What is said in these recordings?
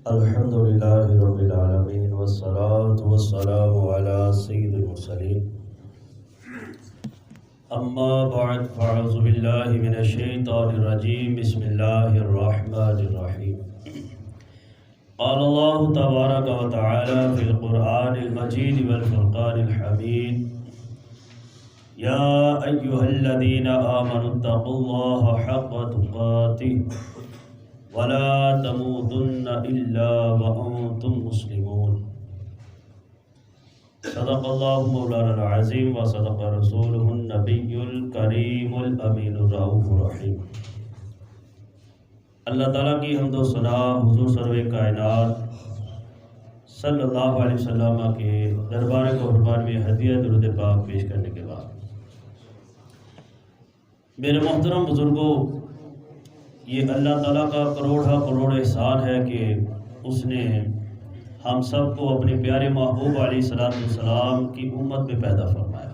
الحمد لله رب العالمين والصلاة والسلام على سيد المرسلين أما بعد فأعوذ بالله من الشيطان الرجيم بسم الله الرحمن الرحيم قال الله تبارك وتعالى في القرآن المجيد والفرقان الحميد يا أيها الذين آمنوا اتقوا الله حق تقاته ولا تموتن إلا وأنتم مسلمون صدق الله مولانا العظيم وصدق رسوله النبي الكريم الأمين الرؤوف الرحيم۔ اللہ تعالیٰ کی حمد و ثنا حضور سرور کائنات صلی اللہ علیہ وسلم کے دربار قربان میں ہدیہ درود پاک پیش کرنے کے بعد میرے محترم بزرگوں، یہ اللہ تعالیٰ کا کروڑ احسان ہے کہ اس نے ہم سب کو اپنے پیارے محبوب علیہ السلام کی امت میں پیدا فرمایا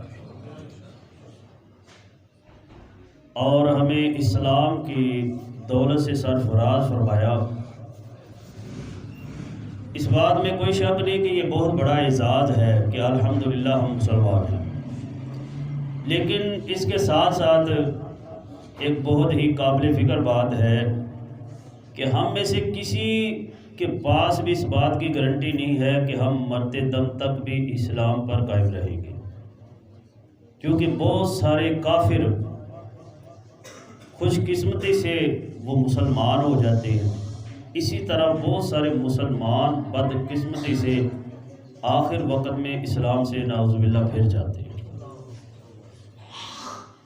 اور ہمیں اسلام کی دولت سے سرفراز فرمایا۔ اس بات میں کوئی شک نہیں کہ یہ بہت بڑا اعزاز ہے کہ الحمدللہ ہم مسلمان ہیں، لیکن اس کے ساتھ ساتھ ایک بہت ہی قابل فکر بات ہے کہ ہم میں سے کسی کے پاس بھی اس بات کی گارنٹی نہیں ہے کہ ہم مرتے دم تک بھی اسلام پر قائم رہیں گے، کیونکہ بہت سارے کافر خوش قسمتی سے وہ مسلمان ہو جاتے ہیں، اسی طرح بہت سارے مسلمان بد قسمتی سے آخر وقت میں اسلام سے نعوذ باللہ پھر جاتے ہیں۔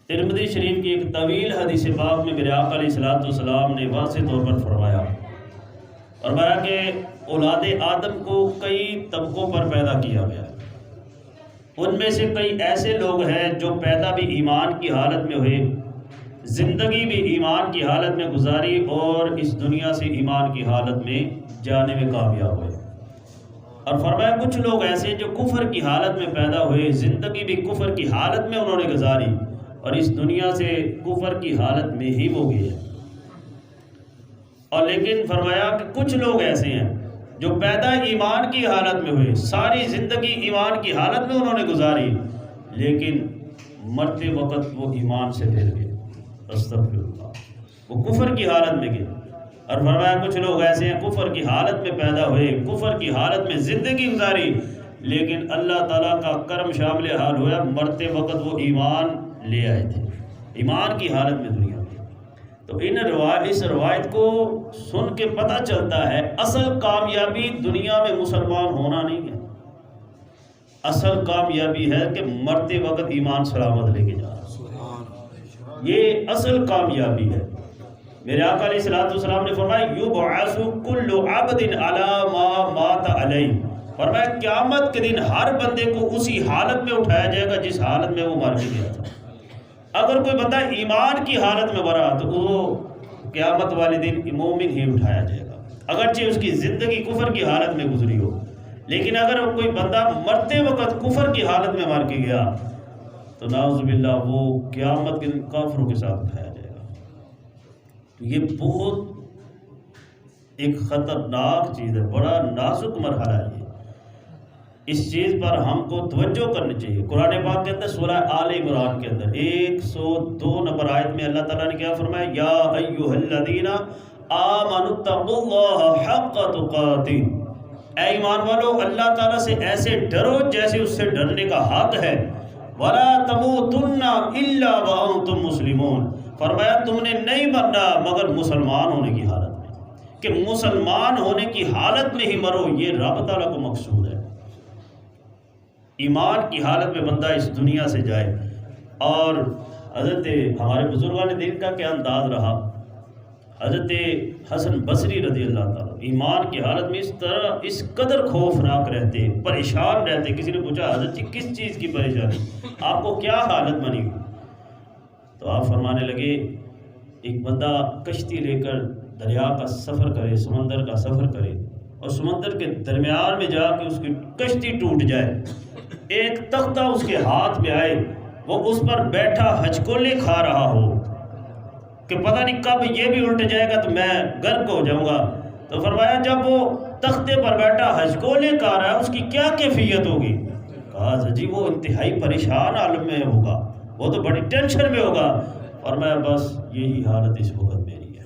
ترمذی شریف کی ایک طویل حدیث پاک میں میرے آقا علیہ السلام نے واضح طور پر فرمایا کہ اولاد آدم کو کئی طبقوں پر پیدا کیا گیا ہے۔ ان میں سے کئی ایسے لوگ ہیں جو پیدا بھی ایمان کی حالت میں ہوئے، زندگی بھی ایمان کی حالت میں گزاری اور اس دنیا سے ایمان کی حالت میں جانے میں کامیاب ہوئے، اور فرمایا کچھ لوگ ایسے جو کفر کی حالت میں پیدا ہوئے، زندگی بھی کفر کی حالت میں انہوں نے گزاری اور اس دنیا سے کفر کی حالت میں ہی وہ گئے۔ اور لیکن فرمایا کہ کچھ لوگ ایسے ہیں جو پیدا ایمان کی حالت میں ہوئے، ساری زندگی ایمان کی حالت میں انہوں نے گزاری، لیکن مرتے وقت وہ ایمان سے پھر گئے، استغفر اللہ، وہ کفر کی حالت میں گئے۔ اور فرمایا کچھ لوگ ایسے ہیں کفر کی حالت میں پیدا ہوئے، کفر کی حالت میں زندگی گزاری، لیکن اللہ تعالیٰ کا کرم شامل حال ہوا، مرتے وقت وہ ایمان لے آئے تھے، ایمان کی حالت میں دنیا میں۔ تو اس روایت کو سن کے پتہ چلتا ہے اصل کامیابی دنیا میں مسلمان ہونا نہیں ہے، اصل کامیابی ہے کہ مرتے وقت ایمان سلامت لے کے جانا، یہ اصل کامیابی ہے۔ میرے آقا علیہ السلام نے فرمایا یبعث کل عبد علی ما مات علیہ، فرمایا قیامت کے دن ہر بندے کو اسی حالت میں اٹھایا جائے گا جس حالت میں وہ مر کے گیا تھا۔ اگر کوئی بندہ ایمان کی حالت میں مرا تو وہ قیامت والے دن مومن ہی اٹھایا جائے گا، اگرچہ اس کی زندگی کفر کی حالت میں گزری ہو، لیکن اگر کوئی بندہ مرتے وقت کفر کی حالت میں مر کے گیا تو نعوذ باللہ وہ قیامت کے دن کافروں کے ساتھ اٹھایا جائے گا۔ تو یہ بہت ایک خطرناک چیز ہے، بڑا نازک مرحلہ ہے۔ اس چیز پر ہم کو توجہ کرنی چاہیے۔ قرآن پاک کے اندر سورہ آل عمران کے اندر 102 نمبر آیت میں اللہ تعالیٰ نے کیا فرمایا، یا ایھا الذین آمنوا اتقوا اللہ حق تقاتہ، اے ایمان والو اللہ تعالیٰ سے ایسے ڈرو جیسے اس سے ڈرنے کا حق ہے، ولا تموتن الا وانتم مسلمون، فرمایا تم نے نہیں مرنا مگر مسلمان ہونے کی حالت میں، کہ مسلمان ہونے کی حالت میں ہی مرو، یہ رب تعالیٰ کو مقصود ہے۔ ایمان کی حالت میں بندہ اس دنیا سے جائے۔ اور حضرت ہمارے بزرگان دین کا کیا انداز رہا، حضرت حسن بصری رضی اللہ تعالیٰ ایمان کی حالت میں اس قدر خوفناک رہتے، پریشان رہتے۔ کسی نے پوچھا حضرت جی کس چیز کی پریشانی، آپ کو کیا حالت بنی ہوئی؟ تو آپ فرمانے لگے ایک بندہ کشتی لے کر دریا کا سفر کرے، سمندر کا سفر کرے، اور سمندر کے درمیان میں جا کے اس کی کشتی ٹوٹ جائے، ایک تختہ اس کے ہاتھ میں آئے، وہ اس پر بیٹھا ہچکولے کھا رہا ہو کہ پتہ نہیں کب یہ بھی الٹ جائے گا تو میں غرق ہو جاؤں گا۔ تو فرمایا جب وہ تختے پر بیٹھا حج کو لے کر رہا ہے، اس کی کیا کیفیت ہوگی؟ کہا جی وہ انتہائی پریشان عالم میں ہوگا، وہ تو بڑی ٹینشن میں ہوگا۔ فرمایا بس یہی حالت اس وقت میری ہے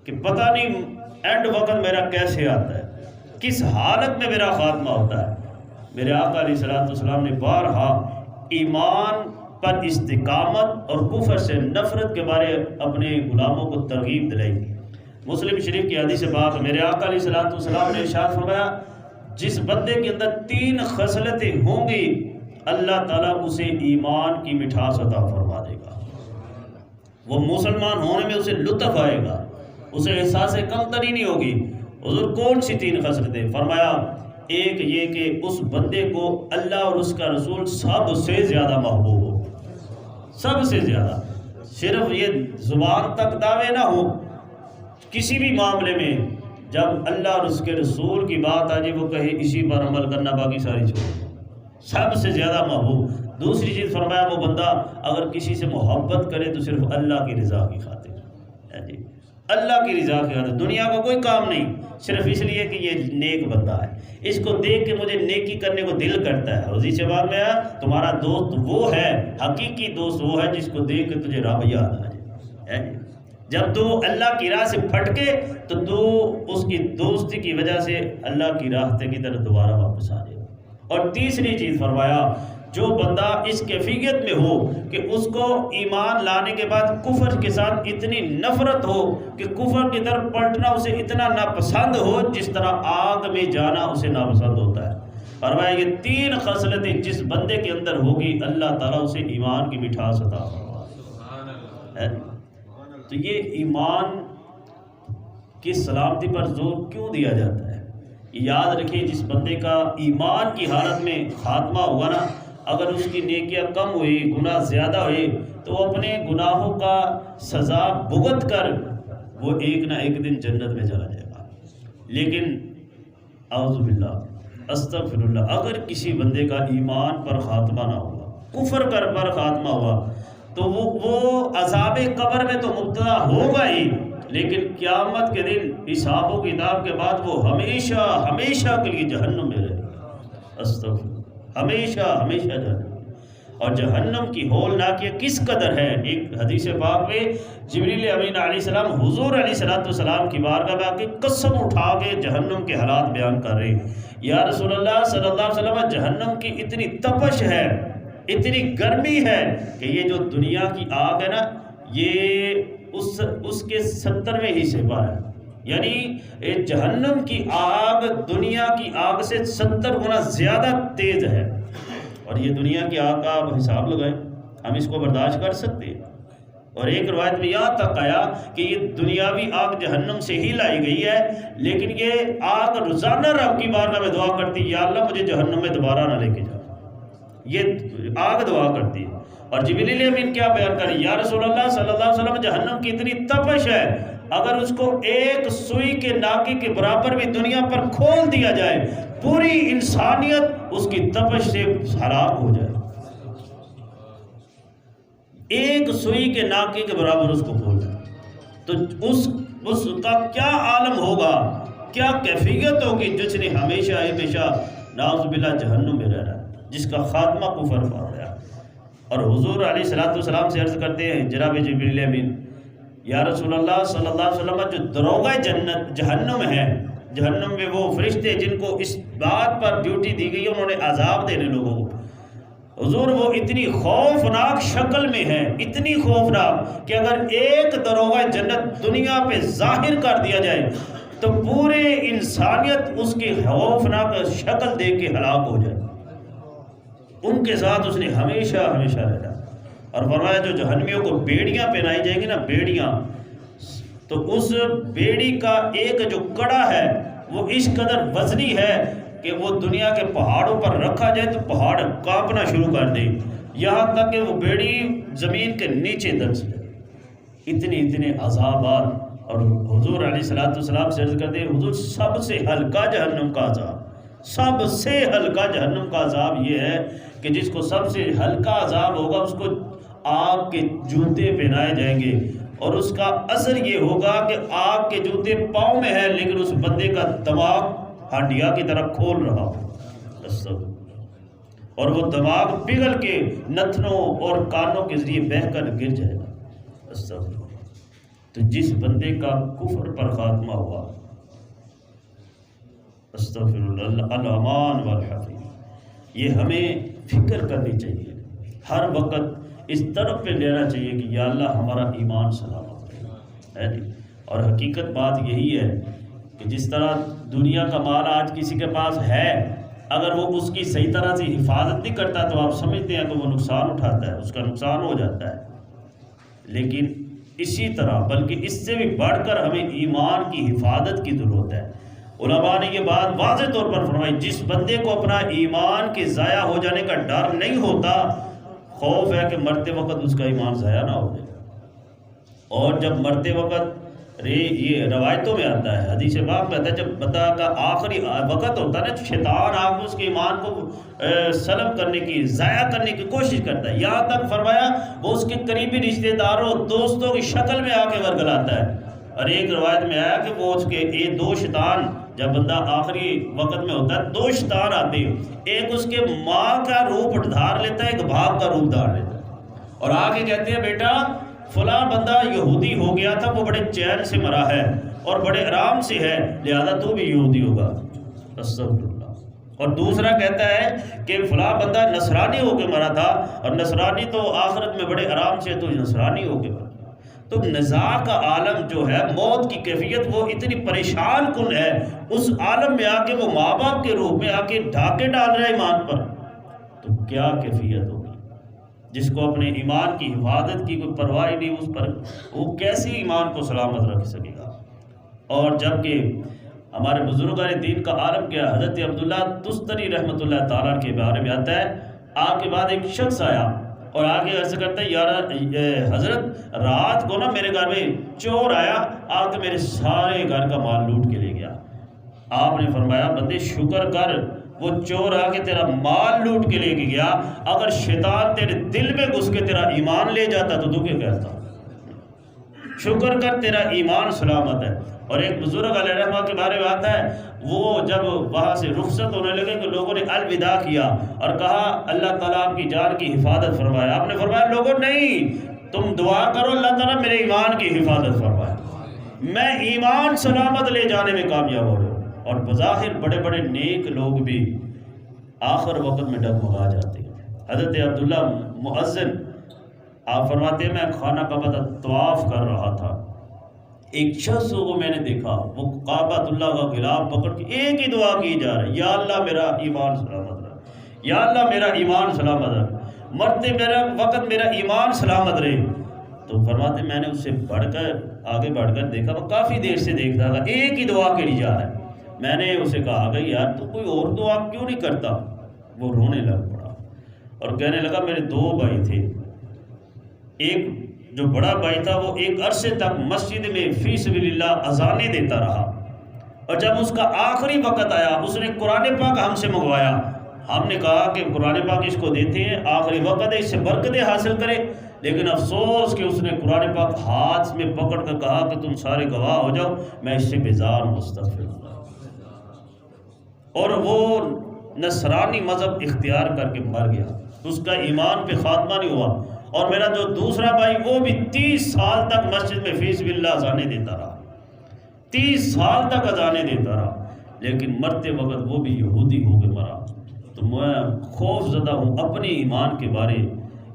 کہ پتہ نہیں اینڈ وقت میرا کیسے آتا ہے، کس حالت میں میرا خاتمہ ہوتا ہے۔ میرے آقا علیہ الصلوۃ والسلام نے بارہا ایمان پر استقامت اور کفر سے نفرت کے بارے اپنے غلاموں کو ترغیب دلائی۔ مسلم شریف کی حدیث پاک میرے آقا علیہ الصلوۃ والسلام نے ارشاد فرمایا جس بندے کے اندر 3 خصلتیں ہوں گی اللہ تعالیٰ اسے ایمان کی مٹھاس عطا فرما دے گا، وہ مسلمان ہونے میں اسے لطف آئے گا، اسے احساس کمتری نہیں ہوگی۔ حضور کون سی 3 خصلتیں؟ فرمایا ایک یہ کہ اس بندے کو اللہ اور اس کا رسول سب سے زیادہ محبوب ہو، سب سے زیادہ، صرف یہ زبان تک دعوے نہ ہو، کسی بھی معاملے میں جب اللہ اور اس کے رسول کی بات آ جائے وہ کہے اسی پر عمل کرنا باقی ساری چھوڑ، سب سے زیادہ محبوب۔ دوسری چیز فرمایا وہ بندہ اگر کسی سے محبت کرے تو صرف اللہ کی رضا کی خاطر، جی اللہ کی رضا کی خاطر، دنیا کا کوئی کام نہیں، صرف اس لیے کہ یہ نیک بندہ ہے، اس کو دیکھ کے مجھے نیکی کرنے کو دل کرتا ہے۔ حدیث پاک میں تمہارا دوست وہ ہے، حقیقی دوست وہ ہے جس کو دیکھ کے تجھے رب یاد آ جائے۔ جب تو اللہ کی راہ سے پھٹکے تو اس کی دوستی کی وجہ سے اللہ کی راہ کی طرف دوبارہ واپس آ جائے۔ اور تیسری چیز فرمایا جو بندہ اس کیفیت میں ہو کہ اس کو ایمان لانے کے بعد کفر کے ساتھ اتنی نفرت ہو کہ کفر کی طرف پلٹنا اسے اتنا ناپسند ہو جس طرح آگ میں جانا اسے ناپسند ہوتا ہے۔ فرمایا یہ 3 خصلتیں جس بندے کے اندر ہوگی اللہ تعالیٰ اسے ایمان کی مٹھاس عطا فرمائے۔ تو یہ ایمان کی سلامتی پر زور کیوں دیا جاتا ہے؟ یاد رکھیے جس بندے کا ایمان کی حالت میں خاتمہ ہوگا نا، اگر اس کی نیکیاں کم ہوئی، گناہ زیادہ ہوئے تو وہ اپنے گناہوں کا سزا بھگت کر وہ ایک نہ ایک دن جنت میں چلا جائے گا۔ لیکن اعوذ باللہ استغفر اللہ، اگر کسی بندے کا ایمان پر خاتمہ نہ ہوا، کفر پر خاتمہ ہوا تو وہ عذاب قبر میں تو مبتلا ہوگا ہی، لیکن قیامت کے دن حساب و کتاب کے بعد وہ ہمیشہ ہمیشہ کے لیے جہنم میں رہے گا۔ استغفر، ہمیشہ ہمیشہ جہنم۔ اور جہنم کی ہولناکیت کس قدر ہے؟ ایک حدیث پاک میں جبریل امین علیہ السلام حضور علیہ السلام کی بارگاہ میں آ کے قسم اٹھا کے جہنم کے حالات بیان کر رہے ہیں۔ یا رسول اللہ صلی اللہ علیہ وسلم، جہنم کی اتنی تپش ہے، اتنی گرمی ہے کہ یہ جو دنیا کی آگ ہے نا، یہ اس کے 70ویں حصے پر ہے، یعنی جہنم کی آگ دنیا کی آگ سے 70 گنا زیادہ تیز ہے۔ اور یہ دنیا کی آگ کا آپ حساب لگائیں، ہم اس کو برداشت کر سکتے ہیں؟ اور ایک روایت میں یہاں تک آیا کہ یہ دنیاوی آگ جہنم سے ہی لائی گئی ہے، لیکن یہ آگ روزانہ رب کی بارگاہ میں دعا کرتی، یا اللہ مجھے جہنم میں دوبارہ نہ لے کے جا۔ یہ آگ دعا کرتی ہے۔ اور جبریل امین کیا بیان کر، یا رسول اللہ صلی اللہ علیہ وسلم، جہنم کی اتنی تپش ہے اگر اس کو ایک سوئی کے ناکے کے برابر بھی دنیا پر کھول دیا جائے، پوری انسانیت اس کی تپش سے ہلاک ہو جائے۔ ایک سوئی کے ناکے کے برابر اس کو کھول دیا تو اس کا کیا عالم ہوگا، کیا کیفیت ہوگی جس نے ہمیشہ ہمیشہ نعوذ باللہ جہنم میں رہ رہا ہے، جس کا خاتمہ کفر پر ہو گیا۔ اور حضور علیہ الصلوۃ والسلام سے عرض کرتے ہیں جناب جبریل امین، یا رسول اللہ صلی اللہ علیہ وسلم، جو دروغہ جہنم ہے، جہنم میں وہ فرشتے جن کو اس بات پر ڈیوٹی دی گئی ہے انہوں نے عذاب دینے لوگوں کو، حضور وہ اتنی خوفناک شکل میں ہے، اتنی خوفناک کہ اگر ایک دروغہ جنت دنیا پہ ظاہر کر دیا جائے تو پورے انسانیت اس کی خوفناک شکل دیکھ کے ہلاک ہو جائے۔ ان کے ساتھ اس نے ہمیشہ ہمیشہ رہا۔ اور فرمایا جو جہنمیوں کو بیڑیاں پہنائی جائیں گی نا، بیڑیاں، تو اس بیڑی کا ایک جو کڑا ہے وہ اس قدر وزنی ہے کہ وہ دنیا کے پہاڑوں پر رکھا جائے تو پہاڑ کانپنا شروع کر دے، یہاں تک کہ وہ بیڑی زمین کے نیچے دھنس جائے۔ اتنے عذابات۔ اور حضور علیہ الصلوۃ والسلام سے عرض کرتے ہیں حضور سب سے ہلکا جہنم کا عذاب، سب سے ہلکا جہنم کا عذاب یہ ہے کہ جس کو سب سے ہلکا عذاب ہوگا اس کو آگ کے جوتے پہنائے جائیں گے، اور اس کا اثر یہ ہوگا کہ آگ کے جوتے پاؤں میں ہیں لیکن اس بندے کا دماغ ہانڈیا کی طرح کھول رہا ہو، اور وہ دماغ پگھل کے نتنوں اور کانوں کے ذریعے بہہ کر گر جائے گا۔ تو جس بندے کا کفر پر خاتمہ ہوا، استغفر اللہ، الامان والحفیظ، یہ ہمیں فکر کرنی چاہیے، ہر وقت اس طرف پہ لینا چاہیے کہ یا اللہ ہمارا ایمان سلامت ہے جی۔ اور حقیقت بات یہی ہے کہ جس طرح دنیا کا مال آج کسی کے پاس ہے، اگر وہ اس کی صحیح طرح سے حفاظت نہیں کرتا تو آپ سمجھتے ہیں کہ وہ نقصان اٹھاتا ہے، اس کا نقصان ہو جاتا ہے۔ لیکن اسی طرح بلکہ اس سے بھی بڑھ کر ہمیں ایمان کی حفاظت کی ضرورت ہے۔ علماء نے یہ بات واضح طور پر فرمائی، جس بندے کو اپنا ایمان کے ضائع ہو جانے کا ڈر نہیں ہوتا، خوف ہے کہ مرتے وقت اس کا ایمان ضائع نہ ہو جائے، اور جب مرتے وقت یہ روایتوں میں آتا ہے، حدیث پاک میں آتا ہے، جب بندہ کا آخری وقت ہوتا ہے نا، شیطان آپ اس کے ایمان کو سلب کرنے کی، ضائع کرنے کی کوشش کرتا ہے، یہاں تک فرمایا وہ اس کے قریبی رشتہ داروں دوستوں کی شکل میں آ کے ورگلاتا ہے۔ اور ایک روایت میں آیا کہ وہ اس کے یہ دو شیطان، جب بندہ آخری وقت میں ہوتا ہے دو شیطان آتے ہیں، ایک اس کے ماں کا روپ دھار لیتا ہے، ایک باپ کا روپ دھار لیتا ہے، اور آگے کہتے ہیں بیٹا فلاں بندہ یہودی ہو گیا تھا، وہ بڑے چین سے مرا ہے اور بڑے آرام سے ہے، لہذا تو بھی یہودی ہوگا۔ استغفر اللہ۔ اور دوسرا کہتا ہے کہ فلاں بندہ نصرانی ہو کے مرا تھا، اور نصرانی تو آخرت میں بڑے آرام سے، تو نصرانی ہو کے مرا۔ تو نزاع کا عالم جو ہے، موت کی کیفیت وہ اتنی پریشان کن ہے، اس عالم میں آ کے وہ ماں باپ کے روپ میں آ کے ڈھاکے ڈال رہا ہے ایمان پر، تو کیا کیفیت ہوگی؟ جس کو اپنے ایمان کی حفاظت کی کوئی پرواہ نہیں، اس پر وہ کیسی ایمان کو سلامت رکھ سکے گا؟ اور جبکہ ہمارے بزرگان دین کا عالم کیا، حضرت عبداللہ تستری رحمۃ اللہ تعالیٰ کے بارے میں آتا ہے، آپ کے بعد ایک شخص آیا اور آگے عرض کرتا ہے، یار حضرت رات کو نا میرے گھر میں چور آیا، آ کے میرے سارے گھر کا مال لوٹ کے لے گیا۔ آپ نے فرمایا بندے شکر کر، وہ چور آ کے تیرا مال لوٹ کے لے کے گیا، اگر شیطان تیرے دل میں گھس کے تیرا ایمان لے جاتا تو کیا کہتا؟ شکر کر تیرا ایمان سلامت ہے۔ اور ایک بزرگ علیہ رحمہ کے بارے میں آتا ہے، وہ جب وہاں سے رخصت ہونے لگے تو لوگوں نے الوداع کیا اور کہا اللہ تعالیٰ آپ کی جان کی حفاظت فرمائے۔ آپ نے فرمایا لوگوں نہیں، تم دعا کرو اللہ تعالیٰ میرے ایمان کی حفاظت فرمائے، میں ایمان سلامت لے جانے میں کامیاب ہو رہا ہوں۔ اور بظاہر بڑے بڑے نیک لوگ بھی آخر وقت میں ڈگمگا جاتے ہیں۔ حضرت عبداللہ مؤذن آپ فرماتے ہیں، میں خانہ کعبہ کا طواف کر رہا تھا، ایک شخص کو میں نے دیکھا، وہ کعبۃ اللہ کا غلاف پکڑ کے ایک ہی دعا کی جا رہا ہے، یا اللہ میرا ایمان سلامت رہے، یا اللہ میرا ایمان سلامت رہے، مرتے میرا وقت میرا ایمان سلامت رہے۔ تو فرماتے میں نے اس سے آگے بڑھ کر دیکھا، وہ کافی دیر سے دیکھتا تھا، ایک ہی دعا کری جا رہا ہے۔ میں نے اسے کہا کہ یار تو کوئی اور دعا کیوں نہیں کرتا؟ وہ رونے لگ پڑا اور کہنے لگا میرے دو بھائی تھے، ایک جو بڑا بھائی تھا وہ ایک عرصے تک مسجد میں فی سبیل اللہ اذانیں دیتا رہا، اور جب اس کا آخری وقت آیا اس نے قرآن پاک ہم سے منگوایا، ہم نے کہا کہ قرآن پاک اس کو دیتے ہیں، آخری وقت ہے، اس سے برکتیں حاصل کرے، لیکن افسوس کہ اس نے قرآن پاک ہاتھ میں پکڑ کر کہا کہ تم سارے گواہ ہو جاؤ، میں اس سے بیزار ہوں، استغفر اللہ۔ اور وہ نصرانی مذہب اختیار کر کے مر گیا، اس کا ایمان پہ خاتمہ نہیں ہوا۔ اور میرا جو دوسرا بھائی وہ بھی 30 سال تک مسجد میں فی سبیل اللہ اذانیں دیتا رہا، 30 سال تک اذانیں دیتا رہا، لیکن مرتے وقت وہ بھی یہودی ہو کے مرا۔ تو میں خوف زدہ ہوں اپنے ایمان کے بارے،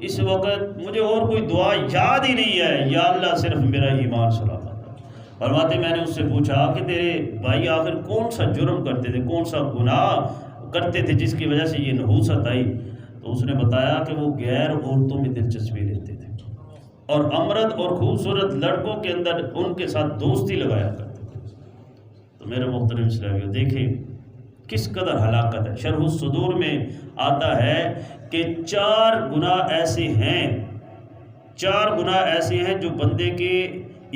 اس وقت مجھے اور کوئی دعا یاد ہی نہیں ہے، یا اللہ صرف میرا ایمان سلامت ہے۔ فرماتے میں نے اس سے پوچھا کہ تیرے بھائی آخر کون سا جرم کرتے تھے، کون سا گناہ کرتے تھے جس کی وجہ سے یہ نحوست آئی؟ تو اس نے بتایا کہ وہ غیر عورتوں میں دلچسپی لیتے تھے اور امرد اور خوبصورت لڑکوں کے اندر ان کے ساتھ دوستی لگایا کرتے تھے۔ تو میرے محترم اسلامیوں دیکھیں کس قدر ہلاکت ہے۔ شرح الصدور میں آتا ہے کہ 4 گناہ ایسے ہیں، 4 گناہ ایسے ہیں جو بندے کے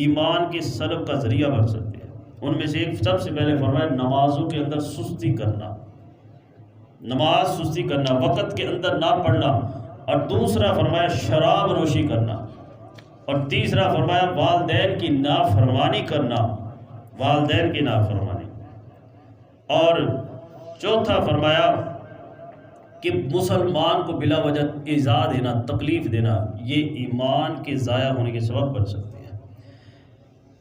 ایمان کے سلب کا ذریعہ بن سکتے ہیں۔ ان میں سے ایک سب سے پہلے فرمایا نمازوں کے اندر سستی کرنا، نماز سستی کرنا، وقت کے اندر نہ پڑھنا، اور دوسرا فرمایا شراب نوشی کرنا، اور تیسرا فرمایا والدین کی نافرمانی کرنا، والدین کی نافرمانی، اور چوتھا فرمایا کہ مسلمان کو بلا وجہ ایذا دینا، تکلیف دینا، یہ ایمان کے ضائع ہونے کے سبب بن سکتے ہیں۔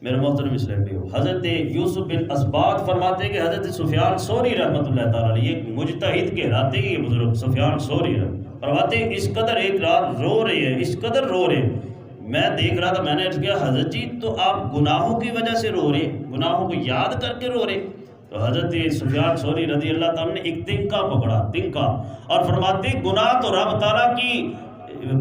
میرے محترم اسلام بھائیو، حضرت یوسف بن اسباط فرماتے ہیں کہ حضرت سفیان ثوری رحمۃ اللہ تعالیٰ علیہ، ایک مجتہد کہلاتے ہیں یہ بزرگ سفیان ثوری فرماتے ہیں اس قدر ایک رات رو رہے ہیں، اس قدر رو رہے ہیں، میں دیکھ رہا تھا، میں نے عرض کیا حضرت جی تو آپ گناہوں کی وجہ سے رو رہے، گناہوں کو یاد کر کے رو رہے؟ تو حضرت سفیان ثوری رضی اللہ تعالیٰ نے ایک تنکا پکڑا، تنکا، اور فرماتے ہیں گناہ تو رب تعالیٰ کی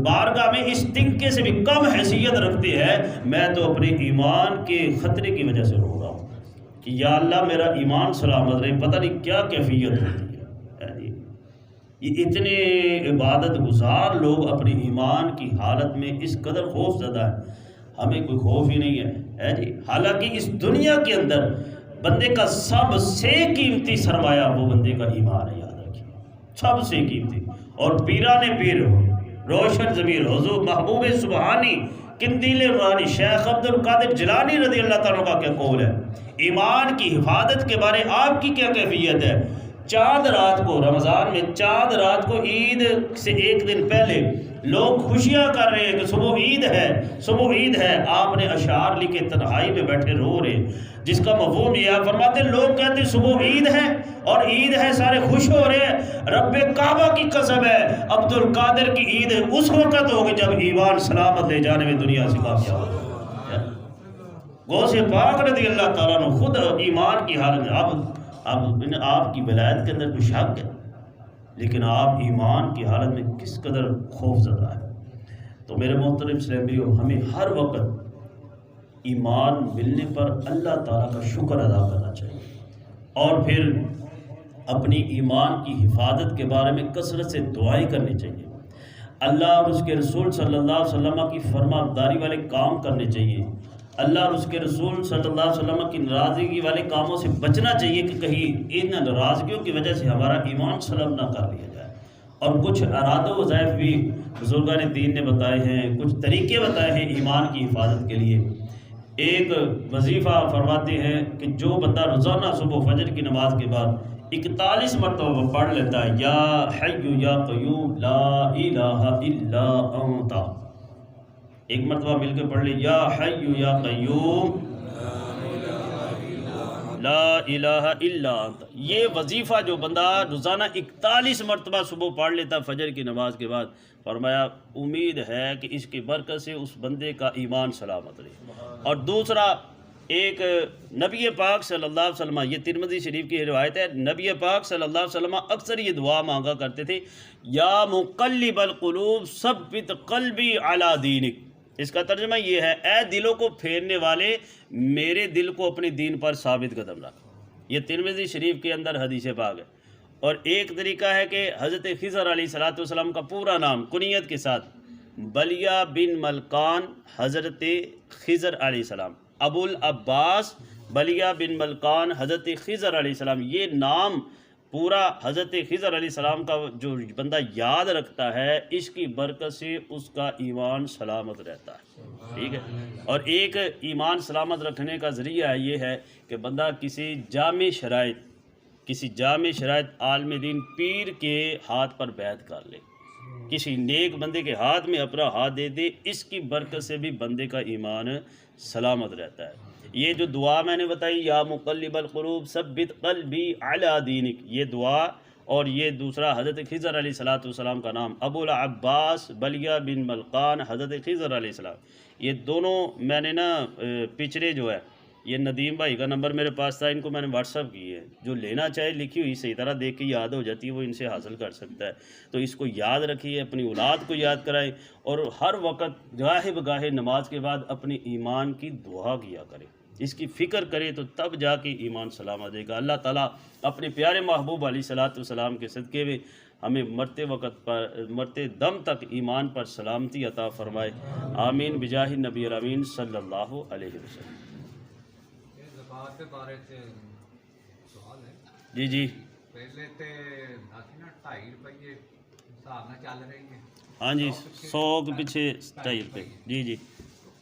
بارگاہ میں اس تنکے سے بھی کم حیثیت رکھتے ہیں، میں تو اپنے ایمان کے خطرے کی وجہ سے رو رہا ہوں کہ یا اللہ میرا ایمان سلامت رہے، پتہ نہیں کیا کیفیت ہوتی ہے۔ یہ اتنے عبادت گزار لوگ اپنے ایمان کی حالت میں اس قدر خوف زدہ ہیں، ہمیں کوئی خوف ہی نہیں ہے جی۔ حالانکہ اس دنیا کے اندر بندے کا سب سے قیمتی سرمایہ وہ بندے کا ایمان ہے، یاد رکھیے، سب سے قیمتی۔ اور پیران پیر روشن ضمیر حضور محبوب سبحانی قندیل روحانی شیخ عبد القادر جیلانی رضی اللہ تعالیٰ کا کیا قول ہے، ایمان کی حفاظت کے بارے آپ کی کیا کیفیت ہے؟ چاند رات کو، رمضان میں چاند رات کو، عید سے ایک دن پہلے لوگ خوشیاں کر رہے ہیں کہ صبح عید ہے، صبح عید ہے، آپ نے اشعار لکھے تنہائی میں بیٹھے رو رہے، جس کا مفہوم یہ ہے، فرماتے لوگ کہتے صبح عید ہے اور عید ہے سارے خوش ہو رہے ہیں، رب کعبہ کی قسم ہے عبد القادر کی عید اس وقت ہوگی جب ایمان سلامت لے جانے میں دنیا سے کامیاب ہوگا۔ غوث پاک رضی اللہ تعالیٰ نے خود ایمان کی حالت میں، اب آپ کی ولایت کے اندر کوئی شک ہے، لیکن آپ ایمان کی حالت میں کس قدر خوف زدہ ہے۔ تو میرے محترم اسلامیوں، ہمیں ہر وقت ایمان ملنے پر اللہ تعالیٰ کا شکر ادا کرنا چاہیے، اور پھر اپنی ایمان کی حفاظت کے بارے میں کثرت سے دعائیں کرنی چاہیے، اللہ اور اس کے رسول صلی اللہ علیہ وسلم کی فرما برداری والے کام کرنے چاہیے، اللہ اور اس کے رسول صلی اللہ علیہ وسلم کی ناراضگی والے کاموں سے بچنا چاہیے کہ کہیں ان ناراضگیوں کی وجہ سے ہمارا ایمان سلب نہ کر لیا جائے۔ اور کچھ اراد و وظائف بھی بزرگان دین نے بتائے ہیں، کچھ طریقے بتائے ہیں ایمان کی حفاظت کے لیے۔ ایک وظیفہ فرماتے ہیں کہ جو بندہ روزانہ صبح فجر کی نماز کے بعد 41 مرتبہ پڑھ لیتا ہے یا حی یا قیوم لا الہ الا انت، ایک مرتبہ مل کے پڑھ لے یا حی یا قیوم لا الہ الا انت، یہ وظیفہ جو بندہ روزانہ 41 مرتبہ صبح پڑھ لیتا فجر کی نماز کے بعد، فرمایا امید ہے کہ اس کی برکت سے اس بندے کا ایمان سلامت رہے۔ اور دوسرا، ایک نبی پاک صلی اللہ علیہ وسلم، یہ ترمذی شریف کی روایت ہے، نبی پاک صلی اللہ علیہ وسلم اکثر یہ دعا مانگا کرتے تھے، یا مقلب القلوب ثبت قلبی علی دینک۔ اس کا ترجمہ یہ ہے، اے دلوں کو پھیرنے والے میرے دل کو اپنے دین پر ثابت قدم رکھ۔ یہ ترمذی شریف کے اندر حدیث پاک ہے۔ اور ایک طریقہ ہے کہ حضرت خضر علیہ السلام کا پورا نام کنیت کے ساتھ بلیہ بن ملکان حضرت خضر علیہ السلام، ابو العباس بلیہ بن ملکان حضرت خضر علیہ السلام، یہ نام پورا حضرت خضر علیہ السلام کا جو بندہ یاد رکھتا ہے، اس کی برکت سے اس کا ایمان سلامت رہتا ہے، ٹھیک ہے۔ اور ایک ایمان سلامت رکھنے کا ذریعہ یہ ہے کہ بندہ کسی جامع شرائط عالم دین پیر کے ہاتھ پر بیعت کر لے، کسی نیک بندے کے ہاتھ میں اپنا ہاتھ دے دے، اس کی برکت سے بھی بندے کا ایمان سلامت رہتا ہے۔ یہ جو دعا میں نے بتائی، یا مقلب القلوب ثبت قلبی علی دینک، یہ دعا، اور یہ دوسرا حضرت خضر علیہ السلام کا نام ابو العباس بلیہ بن ملکان حضرت خضر علیہ السلام، یہ دونوں میں نے پچھلے جو ہے، یہ ندیم بھائی کا نمبر میرے پاس تھا، ان کو میں نے واٹس ایپ کی ہے، جو لینا چاہے لکھی ہوئی صحیح طرح دیکھ کے یاد ہو جاتی ہے، وہ ان سے حاصل کر سکتا ہے۔ تو اس کو یاد رکھیے، اپنی اولاد کو یاد کرائیں، اور ہر وقت گاہے بگاہے نماز کے بعد اپنے ایمان کی دعا کیا کرے، اس کی فکر کرے، تو تب جا کے ایمان سلامت رہے گا۔ اللہ تعالیٰ اپنے پیارے محبوب علیہ السلام کے صدقے میں ہمیں مرتے دم تک ایمان پر سلامتی عطا فرمائے، آمین بجاہ نبی الامین صلی اللہ علیہ وسلم۔ زکات کے بارے سے سوال ہے جی جی پہلے تے اسی نا 2.5 روپے حساب نہ چل رہی ہے، ہاں جی، 100 کے پیچھے 2.5 روپے، جی جی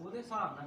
ਉਹਦੇ ਹਿਸਾਬ ਨਾਲ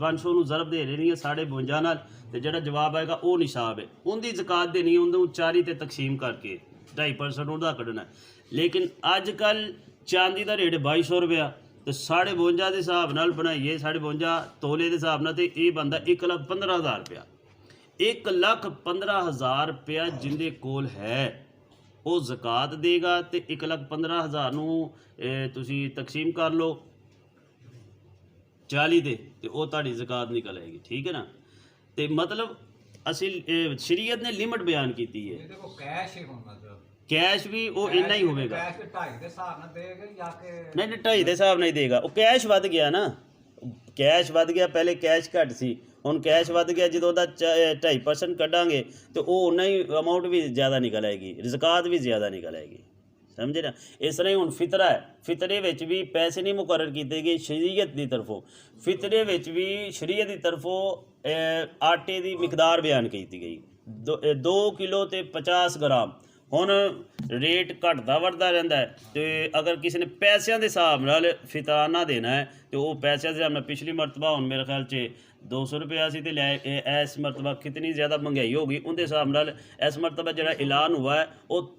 500 ਨੂੰ ਜ਼ਰਬ ਦੇ ਦੇਣੀ ਹੈ 52.5 ਨਾਲ, ਤੇ ਜਿਹੜਾ ਜਵਾਬ ਆਏਗਾ ਉਹ ਨਿਸਾਬ ਹੈ, ਉਹਦੀ ਜ਼ਕਾਤ ਦੇਣੀ, ਉਹਨੂੰ 40 ਤੇ ਤਕਸੀਮ ਕਰਕੇ 2.5% ਉਹਦਾ ਕੱਢਣਾ। ਲੇਕਿਨ ਅੱਜ ਕੱਲ ਚਾਂਦੀ ਦਾ ਰੇਟ 2200 ਰੁਪਇਆ, ਤੇ 52.5 ਦੇ ਹਿਸਾਬ ਨਾਲ ਬਣਾਈਏ, 52.5 ਤੋਲੇ ਦੇ ਹਿਸਾਬ ਨਾਲ, ਤੇ ਇਹ ਬੰਦਾ 1,15,000 ਰੁਪਇਆ, 1,15,000 ਰੁਪਇਆ ਜਿੰਦੇ ਕੋਲ ਹੈ ਉਹ ਜ਼ਕਾਤ ਦੇਗਾ। ਤੇ 1,15,000 ਨੂੰ ਤੁਸੀਂ ਤਕਸੀਮ ਕਰ ਲਓ 40 ਦੇ, ਤੇ ਉਹ ਤੁਹਾਡੀ ਜ਼ਕਾਤ ਨਿਕਲ ਆਏਗੀ। ਠੀਕ ਹੈ ਨਾ। ਤੇ ਮਤਲਬ ਅਸੀਂ ਸ਼ਰੀਅਤ ਨੇ ਲਿਮਟ ਬਿਆਨ ਕੀਤੀ ਹੈ। ਇਹਦੇ ਕੋ ਕੈਸ਼ ਹੀ ਹੋਣਾ ਚਾਹੀਦਾ, ਕੈਸ਼ ਵੀ ਉਹ ਇੰਨਾ ਹੀ ਹੋਵੇਗਾ। ਕੈਸ਼ 2.5 ਦੇ ਹਿਸਾਬ ਨਾਲ ਦੇਗਾ ਜਾਂ ਕਿ ਨਹੀਂ 2.5 ਦੇ ਹਿਸਾਬ ਨਾਲ ਹੀ ਦੇਗਾ। ਉਹ ਕੈਸ਼ ਵੱਧ ਗਿਆ ਨਾ, ਕੈਸ਼ ਵੱਧ ਗਿਆ, ਪਹਿਲੇ ਕੈਸ਼ ਘੱਟ ਸੀ, ਹੁਣ ਕੈਸ਼ ਵੱਧ ਗਿਆ। ਜਦੋਂ ਉਹਦਾ 2.5% ਕੱਢਾਂਗੇ ਤੇ ਉਹ ਉਨਾ ਹੀ ਅਮਾਊਂਟ ਵੀ ਜ਼ਿਆਦਾ ਨਿਕਲ ਆਏਗੀ, ਜ਼ਕਾਤ ਵੀ ਜ਼ਿਆਦਾ ਨਿਕਲ ਆਏਗੀ। ਸਮਝੇ ਨਾ। ਇਸ ਤਰ੍ਹਾਂ ਹੀ ਹੁਣ ਫਿਤਰਾ ਹੈ, ਫਿਤਰੇ ਵਿੱਚ ਵੀ ਪੈਸੇ ਨਹੀਂ ਮੁਕਰਰ ਕੀਤੇ ਗਏ ਸ਼ਰੀਅਤ ਦੀ ਤਰਫੋਂ। ਫਿਤਰੇ ਵਿੱਚ ਵੀ ਸ਼ਰੀਅਤ ਦੀ ਤਰਫੋਂ ਆਟੇ ਦੀ ਮਿਕਦਾਰ ਬਿਆਨ ਕੀਤੀ ਗਈ 2 ਕਿਲੋ ਤੇ 50 ਗ੍ਰਾਮ। ਹੁਣ ਰੇਟ ਘਟਦਾ ਵੱਧਦਾ ਰਹਿੰਦਾ ਹੈ, ਤੇ ਅਗਰ ਕਿਸੇ ਨੇ ਪੈਸਿਆਂ ਦੇ ਹਿਸਾਬ ਨਾਲ ਫਿਤਰਾਨਾ ਦੇਣਾ ਹੈ ਤੇ ਉਹ ਪੈਸਿਆਂ ਦੇ ਹਿਸਾਬ ਨਾਲ, ਪਿਛਲੀ ਮਰਤਬਾ ਹੁਣ ਮੇਰੇ ਖਿਆਲ 'ਚ 200 ਰੁਪਇਆ ਸੀ, ਤੇ ਲੈ ਇਸ ਮਰਤਬਾ ਕਿਤਨੀ ਜ਼ਿਆਦਾ ਮਹਿੰਗਾਈ ਹੋ ਗਈ, ਉਹਦੇ ਹਿਸਾਬ ਨਾਲ ਇਸ ਮਰਤਬਾ ਜਿਹੜਾ ਐਲਾਨ ਹੁਆ ਹੈ ਉਹ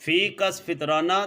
ਫੀ ਕਸ ਫਿਤਰਾਨਾ,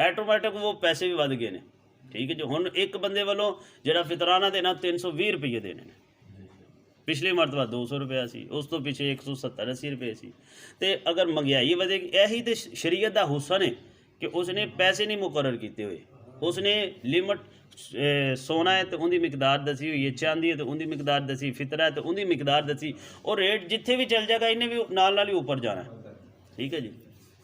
ਐਟੋਮੈਟਿਕ ਉਹ ਪੈਸੇ ਵੀ ਵੱਧ ਗਏ ਨੇ। ਠੀਕ ਹੈ ਜੀ। ਹੁਣ ਇੱਕ ਬੰਦੇ ਵੱਲੋਂ ਜਿਹੜਾ ਫਿਤਰਾਨਾ ਦੇਣਾ 320 ਰੁਪਏ ਦੇਣੇ ਨੇ। ਪਿਛਲੀ ਮਰਤਬਾ 200 ਰੁਪਇਆ ਸੀ, ਉਸ ਤੋਂ ਪਿੱਛੇ 170-80 ਰੁਪਏ ਸੀ। ਤੇ ਅਗਰ ਮਹਿੰਗਾਈ ਵਧੇਗੀ, ਇਹੀ ਤੇ ਸ਼ਰੀਅਤ ਦਾ ਹੁਸਨ ਹੈ ਕਿ ਉਸਨੇ ਪੈਸੇ ਨਹੀਂ ਮੁਕਰਰ ਕੀਤੇ ਹੋਏ, ਉਸਨੇ ਲਿਮਟ ਸੋਨਾ ਹੈ ਤੇ ਉਹਦੀ ਮਿਕਦਾਰ ਦੱਸੀ ਹੋਈ ਹੈ, ਚਾਂਦੀ ਹੈ ਤੇ ਉਹਦੀ ਮਿਕਦਾਰ ਦੱਸੀ, ਫਿਤਰਾ ਹੈ ਤੇ ਉਹਦੀ ਮਿਕਦਾਰ ਦੱਸੀ, ਉਹ ਰੇਟ ਜਿੱਥੇ ਵੀ ਚੱਲ ਜਾਏਗਾ ਇਹਨੇ ਵੀ ਨਾਲ ਨਾਲ ਹੀ ਉੱਪਰ ਜਾਣਾ। ਠੀਕ ਹੈ ਜੀ।